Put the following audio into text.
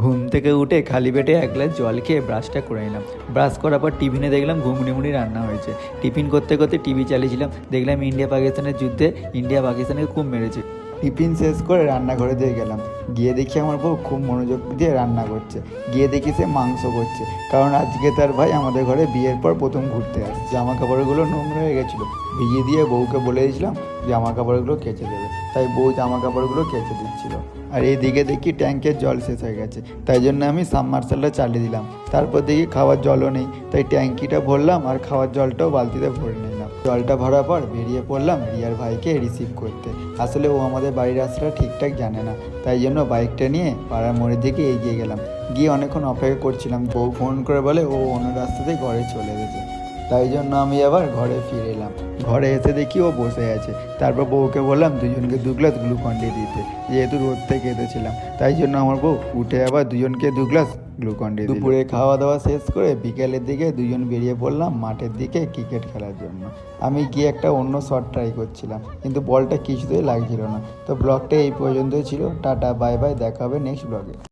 ঘুম থেকে উঠে খালি পেটে এক গ্লাস জল খেয়ে ব্রাশটা করে নিলাম। ব্রাশ করার পর টিফিনে দেখলাম ঘুগনি মুড়ি রান্না হয়েছে। টিফিন করতে করতে টিভি চালিয়েছিলাম, দেখলাম ইন্ডিয়া পাকিস্তানের যুদ্ধে ইন্ডিয়া পাকিস্তানকে খুব মেরেছে। টিফিন শেষ করে রান্নাঘরে দিয়ে গেলাম, গিয়ে দেখি আমার বউ খুব মনোযোগ দিয়ে রান্না করছে। গিয়ে দেখি সে মাংস করছে, কারণ আজকে তার ভাই আমাদের ঘরে বিয়ের পর প্রথম ঘুরতে আসছে। জামা কাপড়গুলো নোংরা হয়ে গেছিলো, ভিজিয়ে দিয়ে বউকে বলে দিয়েছিলাম জামা কাপড়গুলো কেচে দেবে, তাই বউ জামা কাপড়গুলো কেচে দিচ্ছিল। আর এইদিকে দেখি ট্যাঙ্কের জল শেষ হয়ে গেছে, তাই জন্য আমি সাবমার্সেলটা চালিয়ে দিলাম। তারপর দেখি খাওয়ার জলও নেই, তাই ট্যাঙ্কিটা ভরলাম আর খাওয়ার জলটাও বালতিতে ভরে নিলাম। জলটা ভরার পর বেরিয়ে পড়লাম রিয়ার ভাইকে রিসিভ করতে। আসলে ও আমাদের বাড়ির রাস্তাটা ঠিকঠাক জানে না, তাই জন্য বাইকটা নিয়ে পাড়ার মোড়ের দিকে এগিয়ে গেলাম। গিয়ে অনেকক্ষণ অপেক্ষা করছিলাম, বউ ফোন করে বলে ও অন্য রাস্তাতেই ঘরে চলে গেছে। তাই জন্য আমি আবার ঘরে ফিরে এলাম। ঘরে এসে দেখি ও বসে আছে। তারপর বউকে বললাম দুজনকে 2 গ্লাস গ্লুকন-ডি দিতে, যেহেতু রোদ থেকে এসেছিলাম। তাই জন্য আমার বউ উঠে আবার দুজনকে 2 গ্লাস গ্লুকন-ডি। দুপুরে খাওয়া দাওয়া শেষ করে বিকেলের দিকে দুজন বেরিয়ে পড়লাম মাঠের দিকে ক্রিকেট খেলার জন্য। আমি গিয়ে একটা অন্য শট ট্রাই করছিলাম, কিন্তু বলটা কিছুতেই লাগছিল না। তো ব্লগটা এই পর্যন্তই ছিল। টাটা, বাই বাই, দেখা হবে নেক্সট ব্লগে।